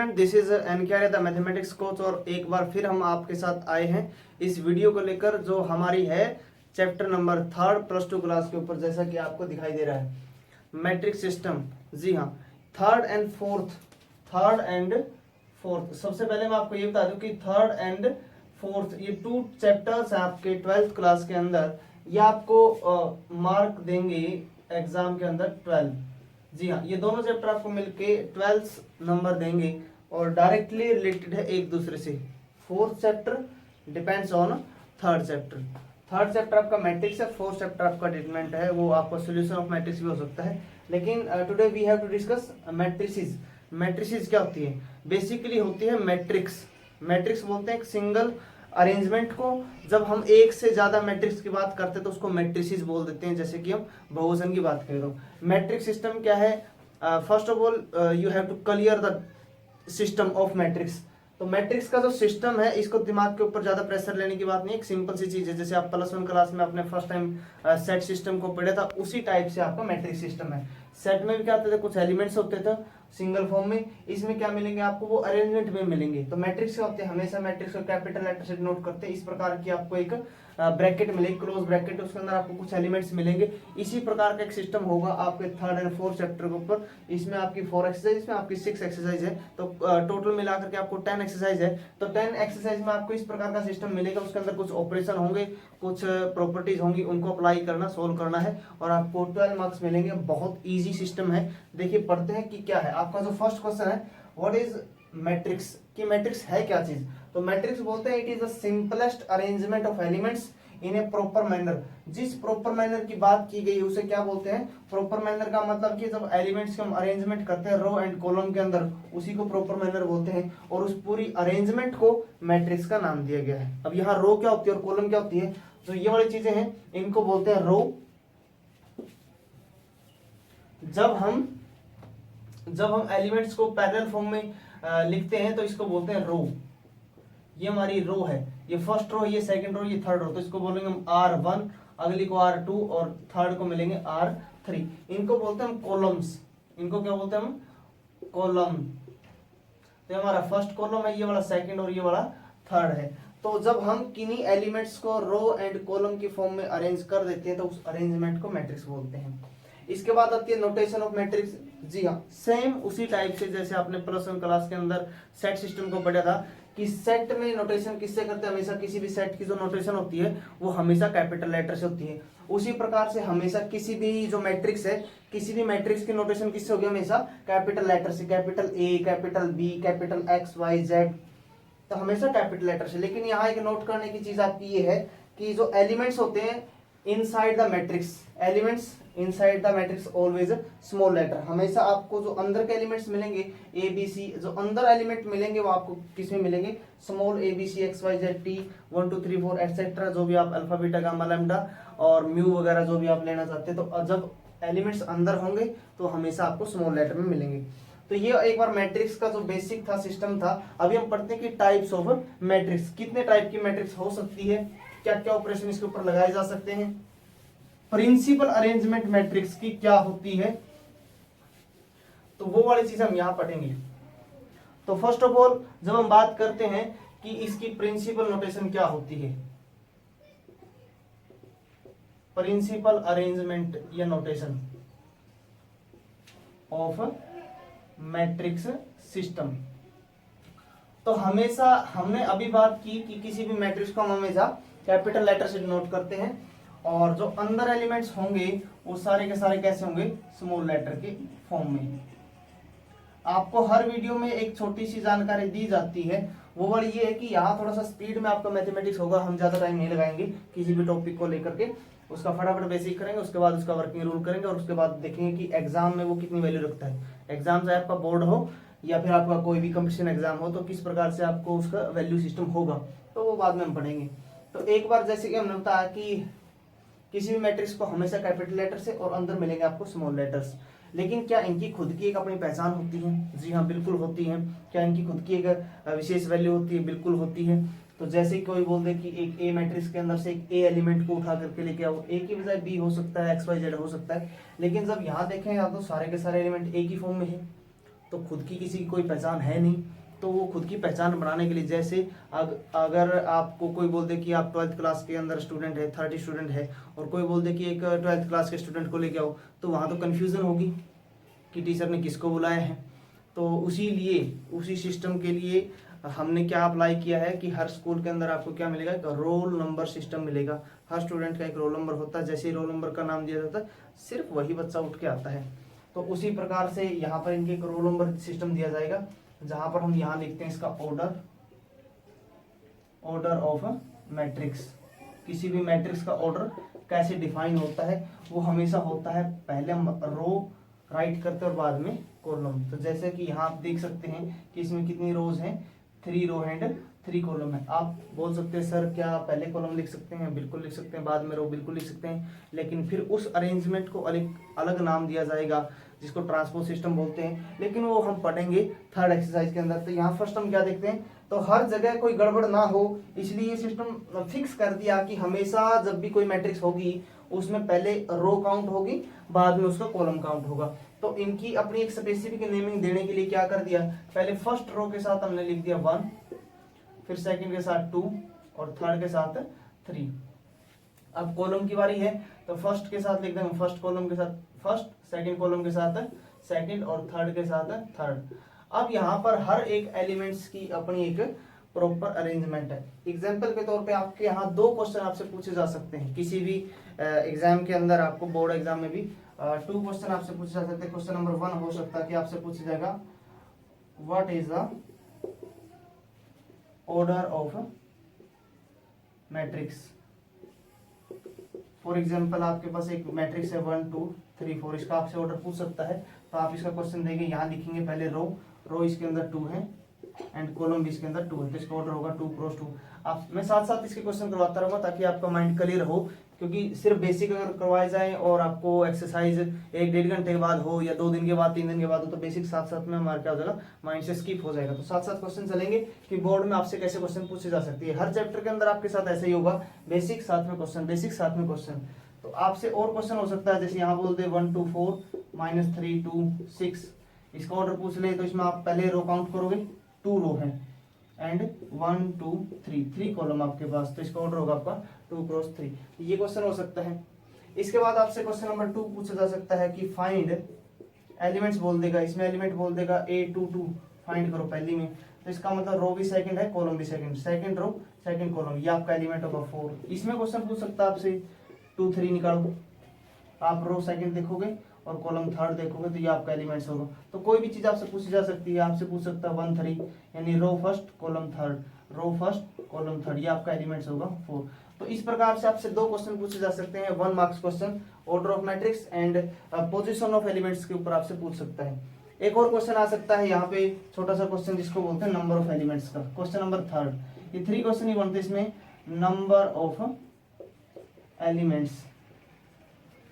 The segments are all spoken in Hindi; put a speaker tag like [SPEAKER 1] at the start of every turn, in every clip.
[SPEAKER 1] Student, this is NKR the mathematics coach और एक बार फिर हम आपके साथ आए हैं इस वीडियो को लेकर जो हमारी है चैप्टर नंबर 3 +2 क्लास के ऊपर। जैसा कि आपको दिखाई दे रहा है मैट्रिक्स सिस्टम। जी हाँ, थर्ड एंड फोर्थ। सबसे पहले मैं आपको ये बता दूं कि थर्ड एंड फोर्थ ये 2 चैप्टर्स हैं आपके 12th क्लास के अंदर। ये आपको मार्क देंगे एग्जाम के अंदर 12। जी हाँ, ये दोनों चैप्टर आपको मिलके 12 नंबर देंगे और डायरेक्टली रिलेटेड है एक दूसरे से। Fourth chapter depends on third chapter. Third chapter आपका मैट्रिक्स है, फोर्थ चैप्टर आपका डिटरमिनेंट है, वो आपका सॉल्यूशन ऑफ मैट्रिक्स भी हो सकता है। लेकिन today we have to discuss matrices. Matrices क्या होती है? बेसिकली होती है मैट्रिक्स। मैट्रिक्स बोलते हैं एक सिंगल अरेंजमेंट को। जब हम एक से ज्यादा मैट्रिक्स की बात करते हैं तो उसको मैट्रिसेस बोल देते हैं। जैसे कि हम बहुवचन की बात करें तो मैट्रिक्स सिस्टम क्या है? First of all you have to clear the system of matrix. तो मैट्रिक्स का जो सिस्टम है इसको दिमाग के ऊपर ज्यादा प्रेशर लेने की बात नहीं, एक सिंपल सी चीज है। जैसे आप +1 क्लास में अपने फर्स्ट टाइम सेट सिस्टम को पढ़े था, उसी टाइप से आपका मैट्रिक्स सिस्टम है। सेट में भी क्या होते थे? कुछ एलिमेंट्स होते थे सिंगल फॉर्म में। इसमें क्या मिलेंगे आपको? वो अरेंजमेंट में मिलेंगे। तो मैट्रिक्स क्या होते हैं? हमेशा मैट्रिक्स को कैपिटल लेटर से डिनोट करते हैं। इस प्रकार की आपको एक ब्रैकेट मिलेगी, क्लोज ब्रैकेट, उसके अंदर आपको कुछ एलिमेंट्स मिलेंगे। इसी प्रकार का एक सिस्टम होगा आपके थर्ड एंड फोर्थ चैप्टर के ऊपर। इसमें आपकी 4 एक्सरसाइज, इसमें आपकी 6 एक्सरसाइज है। तो टोटल मिलाकर के आपको 10 एक्सरसाइज है। तो 10 एक्सरसाइज में आपको इस प्रकार का सिस्टम मिलेगा। उसके अंदर कुछ ऑपरेशन होंगे, कुछ प्रॉपर्टीज होंगी, उनको अप्लाई करना, सोल्व करना है और आपको 12 मार्क्स मिलेंगे। बहुत ईजी सिस्टम है। देखिए पढ़ते हैं कि क्या है। आपका जो फर्स्ट क्वेश्चन है, व्हाट इज मैट्रिक्स, कि मैट्रिक्स है क्या चीज? तो मैट्रिक्स बोलते हैं it is the simplest arrangement of elements in A proper manner. जिस प्रॉपर मैनर की बात की गई उसे क्या बोलते हैं? प्रॉपर मैनर का मतलब कि जब एलिमेंट्स की हम अरेंजमेंट करते हैं रो एंड कॉलम के अंदर, उसी को प्रॉपर मैनर बोलते हैं। और उस पूरी अरेंजमेंट को मैट्रिक्स का नाम दिया गया है। अब यहाँ रो क्या होती है और कॉलम क्या होती है? जो ये वाली चीजें हैं इनको बोलते हैं रो। जब हम एलिमेंट्स को पैरेलल फॉर्म में लिखते हैं तो इसको बोलते हैं रो। ये हमारी रो है, ये फर्स्ट रो, ये सेकंड रो, ये थर्ड रो। तो इसको बोलेंगे हम R1, अगली को R2 और थर्ड को मिलेंगे R3। इनको बोलते हैं हम कॉलम्स। इनको क्या बोलते हैं हम? कॉलम। तो हमारा फर्स्ट कॉलम है, ये वाला सेकंड और ये वाला थर्ड है। तो जब हम किन्हीं एलिमेंट्स को रो एंड कॉलम की फॉर्म में अरेंज कर देते हैं तो उस अरेंजमेंट को मैट्रिक्स बोलते हैं। इसके बाद आती है नोटेशन ऑफ मैट्रिक्स। जी हाँ, सेम उसी टाइप से जैसे आपने +1 क्लास के अंदर सेट सिस्टम को पढ़ा था कि सेट में नोटेशन किससे करते हैं? हमेशा किसी भी सेट की जो नोटेशन होती है वो हमेशा कैपिटल लेटर से होती है। उसी प्रकार से हमेशा किसी भी जो मैट्रिक्स है, किसी भी मैट्रिक्स की नोटेशन किससे होगी? हमेशा कैपिटल लेटर से। Capital A, capital B, capital X, Y, Z, तो हमेशा कैपिटल लेटर से। लेकिन यहाँ एक नोट करने की चीज आपकी ये है कि जो एलिमेंट्स होते हैं inside the matrix, elements inside the matrix always small letter. हमेशा आपको जो अंदर के एलिमेंट्स मिलेंगे ABC, जो अंदर एलिमेंट मिलेंगे वो आपको किस में मिलेंगे? Small ABC, XYZ, T 1 2 3 4 etcetera, जो भी आप अल्फा बीटा गामा लैम्डा और म्यू वगैरह जो भी आप लेना चाहते हैं। तो जब एलिमेंट्स अंदर होंगे तो हमेशा आपको स्मॉल लेटर में मिलेंगे। तो ये एक बार मैट्रिक्स का जो बेसिक था, सिस्टम था। अभी हम पढ़ते हैं कि टाइप्स ऑफ मैट्रिक्स, कितने टाइप की मैट्रिक्स हो सकती है, क्या क्या ऑपरेशन इसके ऊपर लगाए जा सकते हैं, प्रिंसिपल अरेंजमेंट मैट्रिक्स की क्या होती है, तो वो वाली चीज हम यहां पढ़ेंगे। तो फर्स्ट ऑफ ऑल जब हम बात करते हैं कि इसकी प्रिंसिपल नोटेशन क्या होती है, प्रिंसिपल अरेंजमेंट या नोटेशन ऑफ मैट्रिक्स सिस्टम। तो हमेशा हमने अभी बात की कि किसी भी मैट्रिक्स को हम हमेशा कैपिटल लेटर से डिनोट करते हैं और जो अंदर एलिमेंट्स होंगे वो सारे के सारे कैसे होंगे? स्मॉल लेटर के फॉर्म में। आपको हर वीडियो में एक छोटी सी जानकारी दी जाती है, वो वाली ये है कि यहाँ थोड़ा सा स्पीड में आपका मैथमेटिक्स होगा। हम ज्यादा टाइम नहीं लगाएंगे किसी भी टॉपिक को लेकर के, उसका फटाफट बेसिक करेंगे, उसके बाद उसका वर्किंग रूल करेंगे और उसके बाद देखेंगे कि एग्जाम में वो कितनी वैल्यू रखता है। एग्जाम चाहे आपका बोर्ड हो या फिर आपका कोई भी कंपटीशन एग्जाम हो तो किस प्रकार से आपको उसका वैल्यू सिस्टम होगा, तो वो बाद में हम पढ़ेंगे। तो एक बार जैसे कि हमने बताया कि किसी भी मैट्रिक्स को हमेशा कैपिटल लेटर से और अंदर मिलेंगे आपको स्मॉल लेटर्स। लेकिन क्या इनकी खुद की एक अपनी पहचान होती है? जी हाँ, बिल्कुल होती है। क्या इनकी खुद की एक विशेष वैल्यू होती है? बिल्कुल होती है। तो जैसे कोई बोल दे कि एक ए मैट्रिक्स के अंदर से एक ए एलिमेंट को उठा करके लेके आओ, ए की बजाय बी हो सकता है, XYZ हो सकता है। लेकिन जब यहाँ देखें या तो सारे के सारे एलिमेंट ए की फॉर्म में है तो खुद की किसी की कोई पहचान है नहीं, तो वो खुद की पहचान बनाने के लिए, जैसे अगर आपको कोई बोल दे कि आप 12th क्लास के अंदर स्टूडेंट है, 30 स्टूडेंट है, और कोई बोल दे कि एक 12th क्लास के स्टूडेंट को लेके आओ, तो वहाँ तो कन्फ्यूज़न होगी कि टीचर ने किसको बुलाया है। तो उसी सिस्टम के लिए हमने क्या अप्लाई किया है कि हर स्कूल के अंदर आपको क्या मिलेगा, एक रोल नंबर सिस्टम मिलेगा। हर स्टूडेंट का एक रोल नंबर होता है, जैसे ही रोल नंबर का नाम दिया जाता है सिर्फ वही बच्चा उठ के आता है। तो उसी प्रकार से यहाँ पर इनके एक रोल नंबर सिस्टम दिया जाएगा, जहाँ पर हम यहाँ लिखते हैं इसका ऑर्डर ऑफ मैट्रिक्स। किसी भी मैट्रिक्स का ऑर्डर कैसे डिफाइन होता है, वो हमेशा होता है पहले हम रो राइट करते हैं और बाद में कॉलम। तो जैसे कि यहाँ आप देख सकते हैं कि इसमें कितनी रोज हैं, 3 रो एंड 3 कॉलम है। आप बोल सकते हैं सर क्या पहले कॉलम लिख सकते हैं, बिल्कुल लिख सकते हैं, बाद में रो बिल्कुल लिख सकते हैं, लेकिन फिर उस अरेंजमेंट को अलग नाम दिया जाएगा जिसको ट्रांसपोज सिस्टम बोलते हैं, लेकिन वो हम पढ़ेंगे 3rd एक्सरसाइज के अंदर। तो यहाँ फर्स्ट हम क्या देखते हैं, तो हर जगह कोई गड़बड़ ना हो इसलिए ये सिस्टम फिक्स कर दिया कि हमेशा जब भी कोई मैट्रिक्स होगी उसमें पहले रो काउंट होगी, बाद में उसका कॉलम काउंट होगा। तो इनकी अपनी एक स्पेसिफिक नेमिंग देने के लिए क्या कर दिया, पहले फर्स्ट रो के साथ हमने लिख दिया 1, फिर सेकंड के साथ 2 और थर्ड के साथ 3। अब कॉलम की बारी है, तो फर्स्ट के साथ लिख देंगे फर्स्ट, कॉलम के साथ फर्स्ट, सेकंड कॉलम के साथ सेकंड और थर्ड के साथ थर्ड। अब यहाँ पर हर एक एलिमेंट्स की अपनी एक प्रॉपर अरेंजमेंट है। एग्जाम्पल के तौर पे आपके यहाँ 2 क्वेश्चन आपसे पूछे जा सकते हैं किसी भी एग्जाम के अंदर। आपको बोर्ड एग्जाम में भी 2 क्वेश्चन आपसे पूछे जा सकते हैं। क्वेश्चन नंबर 1 हो सकता है कि आपसे पूछा जाएगा what is the order of matrix. For example आपके पास एक मैट्रिक्स है 1 2 3 4, इसका आपसे ऑर्डर पूछ सकता है। तो आप इसका क्वेश्चन देंगे, यहाँ लिखेंगे पहले रो इसके अंदर 2 है एंड कॉलम भी इसके अंदर 2 है, तो इसका ऑर्डर होगा 2 क्रॉस 2। आप मैं साथ साथ इसके क्वेश्चन करवाता रहूंगा ताकि आपका माइंड क्लियर हो, क्योंकि सिर्फ बेसिक अगर करवाए जाए और आपको एक्सरसाइज 1-1.5 घंटे के बाद हो या 2 दिन के बाद 3 दिन के बाद हो, तो बेसिक साथ साथ में हमारा क्या हो जाएगा, माइंड से स्किप हो जाएगा। तो साथ साथ क्वेश्चन चलेंगे कि बोर्ड में आपसे कैसे क्वेश्चन पूछे जा सकती है। हर चैप्टर के अंदर आपके साथ ऐसे ही होगा, बेसिक साथ में क्वेश्चन, बेसिक साथ में क्वेश्चन। तो आपसे और क्वेश्चन हो सकता है, जैसे यहाँ बोलते 1 2 4 -3 2 6, इसका ऑर्डर पूछ ले तो इसमें आप पहले रो काउंट करोगे, 2 रो है एंड 1 2 3 कॉलम आपके पास, तो इसका ऑर्डर होगा आपका 2 क्रॉस 3। ये क्वेश्चन हो सकता है। इसके बाद आपसे क्वेश्चन नंबर 2 पूछा जा सकता है कि फाइंड एलिमेंट्स बोल देगा, इसमें एलिमेंट बोल देगा A2 फाइंड करो पहली में, तो इसका मतलब रो भी सेकंड है, कॉलम भी सेकंड रो सेकंड कॉलम, ये आपका एलिमेंट होगा 4। इसमें क्वेश्चन पूछ सकता है आपसे 2 3 निकालो, आप रो सेकंड देखोगे और कॉलम थर्ड देखोगे तो ये आपका एलिमेंट्स होगा। तो कोई भी चीज आपसे पूछी जा सकती है, आपसे पूछ सकता है 1 3 यानी row first column third, row first column third, ये आपका एलिमेंट्स होगा 4। तो इस प्रकार से आपसे 2 क्वेश्चन पूछे जा सकते हैं, 1 marks question order of matrix and position of elements के ऊपर आपसे पूछ सकता है। एक और क्वेश्चन आ सकता है यहाँ पे, छोटा सा क्वेश्चन जिसको बोलते हैं नंबर ऑफ एलिमेंट्स का, क्वेश्चन नंबर 3। ये 3 क्वेश्चन ही बनते हैं इसमें, नंबर ऑफ एलिमेंट्स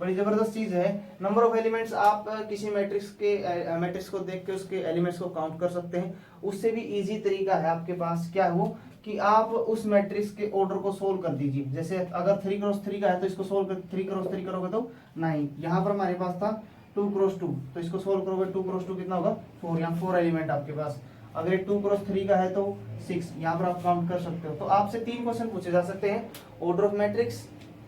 [SPEAKER 1] बड़ी जबरदस्त चीज है। नंबर ऑफ एलिमेंट्स आप किसी मैट्रिक्स को देख के उसके एलिमेंट्स को काउंट कर सकते हैं। उससे भी इजी तरीका है आपके पास, क्या हो कि आप उस मैट्रिक्स के ऑर्डर को सोल्व कर दीजिए। जैसे अगर 3 क्रॉस 3 का है तो इसको सोल्व कर 3 क्रॉस 3 करोगे तो 9, यहाँ पर हमारे पास था 2 क्रॉस 2, तो इसको सोल्व करोगे 2 क्रॉस 2 कितना होगा 4, यहाँ 4 एलिमेंट आपके पास। अगर 2 क्रॉस 3 का है तो 6, यहाँ पर आप काउंट कर सकते हो। तो आपसे 3 क्वेश्चन पूछे जा सकते हैं, order of matrix,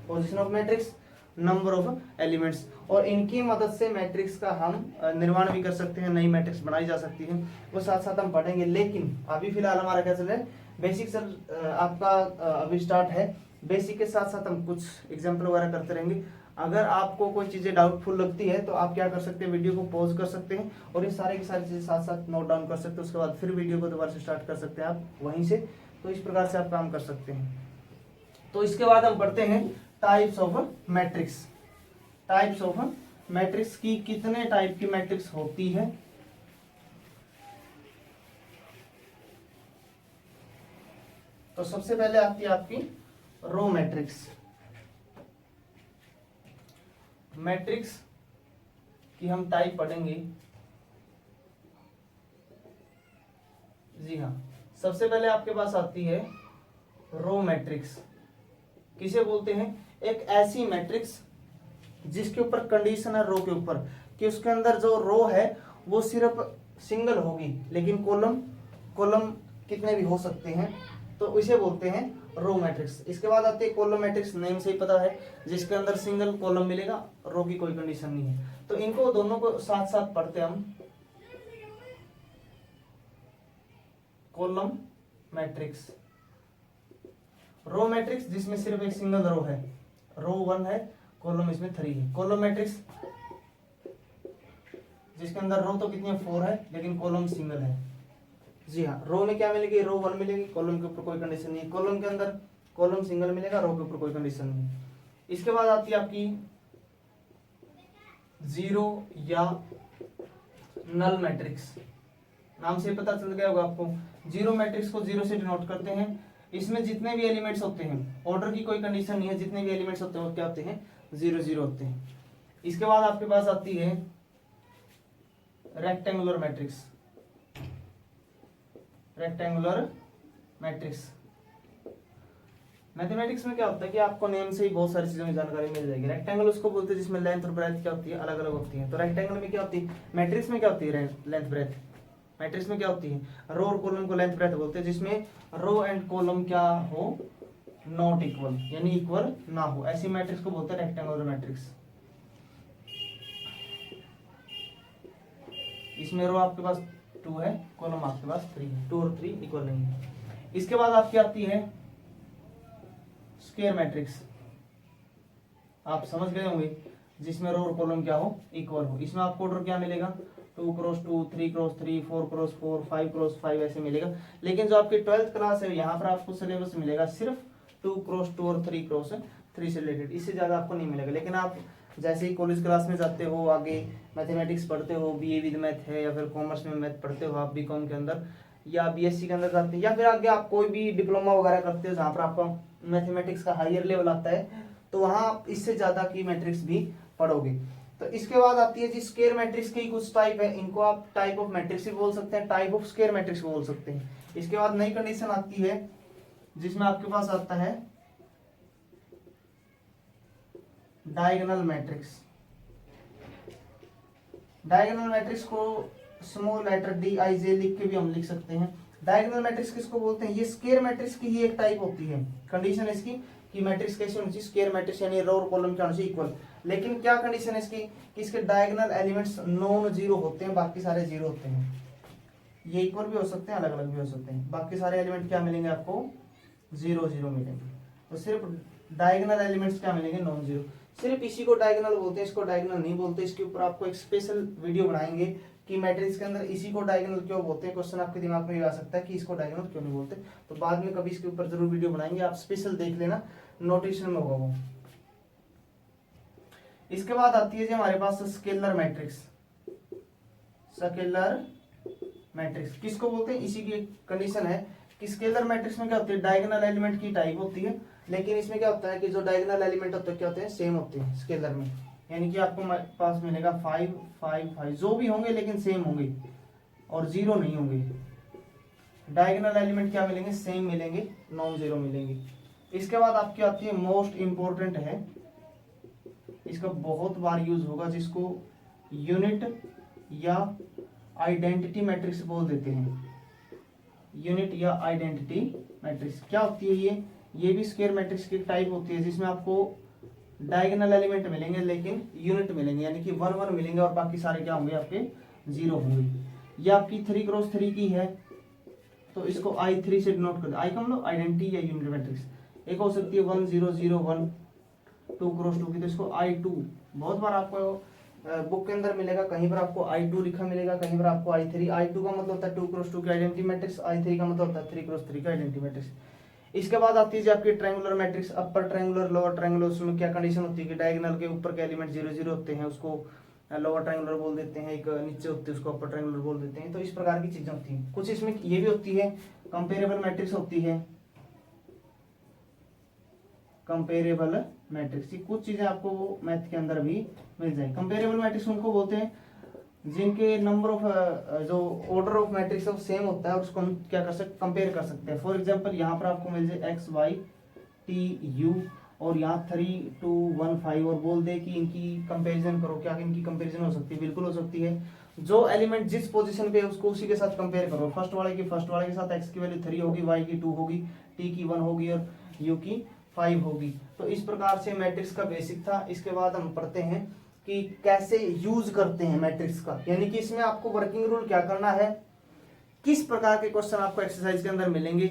[SPEAKER 1] position of matrix, number of elements, और इनकी मदद से मैट्रिक्स का हम निर्माण भी कर सकते हैं, नई मैट्रिक्स बनाई जा सकती है, वो साथ साथ हम पढ़ेंगे। लेकिन अभी फिलहाल हमारा क्या चल रहा है, बेसिक सर आपका अभी स्टार्ट है, बेसिक के साथ साथ हम कुछ एग्जाम्पल वगैरह करते रहेंगे। अगर आपको कोई चीजें डाउटफुल लगती है तो आप क्या कर सकते हैं, वीडियो को पॉज कर सकते हैं और ये सारे की सारी चीजें साथ साथ नोट डाउन कर सकते हैं, उसके बाद फिर वीडियो को दोबारा से स्टार्ट कर सकते हैं आप वहीं से। तो इस प्रकार से आप काम कर सकते हैं। तो इसके बाद हम पढ़ते हैं types of matrix. Types of matrix की कितने टाइप की मैट्रिक्स होती है। तो सबसे पहले आती है आपकी रो मैट्रिक्स। मैट्रिक्स की हम टाइप पढ़ेंगे। जी हाँ, सबसे पहले आपके पास आती है रो मैट्रिक्स। किसे बोलते हैं, एक ऐसी मैट्रिक्स जिसके ऊपर कंडीशन है रो के ऊपर कि उसके अंदर जो रो है वो सिर्फ सिंगल होगी, लेकिन कॉलम कॉलम कितने भी हो सकते हैं, तो इसे बोलते हैं रो मैट्रिक्स। इसके बाद आती है कॉलम मैट्रिक्स, नेम से ही पता है, जिसके अंदर सिंगल कॉलम मिलेगा, रो की कोई कंडीशन नहीं है। तो इनको दोनों को साथ साथ पढ़ते हैं हम। कॉलम मैट्रिक्स, रो मैट्रिक्स जिसमें सिर्फ एक सिंगल रो है, रो 1 है, कॉलम इसमें 3 है। कॉलम मैट्रिक्स जिसके अंदर रो तो कितनी है 4 है, लेकिन कॉलम सिंगल है। जी हाँ, रो में क्या मिलेगी, रो 1 मिलेगी, कॉलम के ऊपर कोई कंडीशन नहीं है। कॉलम के अंदर कॉलम सिंगल मिलेगा, रो के ऊपर कोई कंडीशन नहीं है। इसके बाद आती है आपकी जीरो या नल मैट्रिक्स। नाम से पता चल गया होगा आपको, जीरो मैट्रिक्स को जीरो से डिनोट करते हैं। इसमें जितने भी एलिमेंट्स होते हैं, ऑर्डर की कोई कंडीशन नहीं है, जितने भी एलिमेंट्स होते हैं वो क्या होते हैं, 0 0 होते हैं। इसके बाद आपके पास आती है rectangular matrix. Rectangular matrix mathematics में क्या होता है कि आपको नेम से ही बहुत सारी चीजों की जानकारी मिल जाएगी। रेक्टेंगल उसको बोलते हैं जिसमें लेंथ और ब्रेथ क्या होती है, अलग अलग होती है। तो रेक्टेंगल में क्या होती है, मैट्रिक्स में क्या होती है, लेंथ ब्रेथ। मैट्रिक्स में क्या होती है, रो और कॉलम को लेंथ ब्रेथ बोलते हैं, जिसमें रो एंड कॉलम क्या हो, नॉट इक्वल, यानी इक्वल ना हो, ऐसी मैट्रिक्स को बोलते हैं रेक्टेंगुलर मैट्रिक्स। इसमें रो आपके पास 2 है, कॉलम आपके पास 3 है, 2 और 3 इक्वल नहीं है। इसके बाद आपकी आती है स्क्वायर मैट्रिक्स, आप समझ गए होंगे, जिसमें रो और कॉलम क्या हो, इक्वल हो। इसमें आपको ऑर्डर क्या मिलेगा, 2 क्रॉस 2, 3 क्रॉस 3, 4 क्रॉस 4, 5 क्रॉस 5 ऐसे मिलेगा। लेकिन जो आपकी 12th क्लास है, यहाँ पर आपको सिलेबस मिलेगा सिर्फ 2 क्रॉस 2 और 3 क्रॉस 3 से रिलेटेड, इससे ज्यादा आपको नहीं मिलेगा। लेकिन आप जैसे ही कॉलेज क्लास में जाते हो, आगे मैथमेटिक्स पढ़ते हो, बीए विद मैथ है, या फिर कॉमर्स में मैथ पढ़ते हो आप बीकॉम के अंदर, या बीएससी के अंदर जाते हैं, या फिर आगे आप कोई भी डिप्लोमा वगैरह करते हो जहाँ पर आपका मैथमेटिक्स का हायर लेवल आता है, तो वहां आप इससे ज्यादा की मैट्रिक्स भी पढ़ोगे। तो इसके बाद आती है जी स्क्वायर मैट्रिक्स की कुछ टाइप है, इनको आप टाइप ऑफ मैट्रिक्स भी बोल सकते हैं, टाइप ऑफ स्क्वायर मैट्रिक्स बोल सकते हैं। इसके बाद नई कंडीशन आती है जिसमें आपके पास आता है डायगोनल मैट्रिक्स। डायगोनल मैट्रिक्स को स्मॉल लेटर DIJ लिख के भी हम लिख सकते हैं। डायगोनल मैट्रिक्स किसको बोलते हैं, ये स्क्वायर मैट्रिक्स की ही एक टाइप होती है। कंडीशन है इसकी कि मैट्रिक्स कैसे होनी चाहिए, स्क्वायर मैट्रिक्स यानी रो और कॉलम क्या होना चाहिए, इक्वल। लेकिन क्या कंडीशन है इसकी कि इसके डायगोनल एलिमेंट्स नॉन जीरो होते हैं, बाकी सारे जीरो होते हैं। ये इक्वल भी हो सकते हैं, अलग अलग भी हो सकते हैं, बाकी सारे एलिमेंट क्या मिलेंगे आपको, 0 0 मिलेंगे। तो सिर्फ डायगोनल एलिमेंट्स क्या मिलेंगे, नॉन जीरो। सिर्फ इसी को डायगोनल बोलते हैं, इसको डायगोनल नहीं बोलते। इसके ऊपर आपको एक स्पेशल वीडियो बनाएंगे कि मैट्रिक्स के अंदर इसी को डायगोनल क्यों बोलते हैं। क्वेश्चन आपके दिमाग में भी आ सकता है कि इसको डायगोनल क्यों नहीं बोलते, तो बाद में कभी इसके ऊपर जरूर वीडियो बनाएंगे, आप स्पेशल देख लेना, नोटेशन में होगा वो। इसके बाद आती है जी हमारे पास स्केलर मैट्रिक्स। स्केलर मैट्रिक्स किसको बोलते हैं, इसी की कंडीशन है कि स्केलर मैट्रिक्स में क्या होती है, डायगोनल एलिमेंट की टाइप होती है, लेकिन इसमें क्या होता है कि जो डायगोनल एलिमेंट होते हैं क्या होते हैं, सेम होते हैं स्केलर में। यानी कि आपको पास मिलेगा 5 5 5 जो भी होंगे लेकिन सेम होंगे और 0 नहीं होंगे। डायगोनल एलिमेंट क्या मिलेंगे, सेम मिलेंगे, नॉन जीरो मिलेंगे। इसके बाद आपकी आती है मोस्ट इंपॉर्टेंट है, इसका बहुत बार यूज होगा, जिसको यूनिट या आइडेंटिटी मैट्रिक्स बोल देते हैं। यूनिट या आइडेंटिटी मैट्रिक्स क्या होती है, ये भी स्क्वायर मैट्रिक्स की टाइप होती है, जिसमें आपको डायगोनल एलिमेंट मिलेंगे लेकिन यूनिट मिलेंगे, यानी कि 1 1 मिलेंगे और बाकी सारे क्या होंगे, आपके 0 होंगे। ये आपकी 3 क्रॉस 3 की है, तो इसको I3 से डिनोट कर दो। I का मतलब आइडेंटिटी या यूनिट मैट्रिक्स। एक हो सकती है 1 0 0 1 2 क्रॉस 2 की, तो इसको I2। बहुत बार आपको बुक के अंदर मिलेगा, कहीं पर आपको I2 लिखा मिलेगा, कहीं पर आपको I3। I2 का मतलब होता है 2 क्रॉस 2 की आइडेंटिटी मैट्रिक्स, I3 का मतलब होता है 3 क्रॉस 3 की आइडेंटिटी मैट्रिक्स। इसके बाद आती है आपकी triangular matrix, upper triangular, lower triangular. उसमें क्या कंडीशन होती है कि डायगोनल के ऊपर के एलिमेंट 0 0 होते हैं, उसको लोअर ट्रायंगुलर बोल देते हैं, एक नीचे होती है उसको अपर ट्रायंगुलर बोल देते हैं। तो इस प्रकार की चीजें होती हैं। कुछ इसमें ये भी होती है, कंपेरेबल मैट्रिक्स होती है, कंपेरेबल मैट्रिक्स। कुछ चीजें आपको मैथ के अंदर भी मिल जाए। कंपेरेबल मैट्रिक्स उनको बोलते हैं जिनके नंबर ऑफ जो ऑर्डर ऑफ मैट्रिक्स है वो सेम होता है, और उसको हम क्या कर सकते, कंपेयर कर सकते हैं। फॉर एग्जांपल यहाँ पर आपको मिल जाए XY T U और यहाँ 3 2 1 5 और बोल दे कि इनकी कंपैरिजन करो, क्या इनकी कंपैरिजन हो सकती है? बिल्कुल हो सकती है। जो एलिमेंट जिस पोजीशन पे है उसको उसी के साथ कंपेयर करो। फर्स्ट वाले के साथ x की वैल्यू 3 होगी, y की 2 होगी, t की 1 होगी और u की 5 होगी। तो इस प्रकार से मैट्रिक्स का बेसिक था। इसके बाद हम पढ़ते हैं कि कैसे यूज करते हैं मैट्रिक्स का, यानी कि इसमें आपको वर्किंग रूल क्या करना है, किस प्रकार के क्वेश्चन आपको एक्सरसाइज के अंदर मिलेंगे।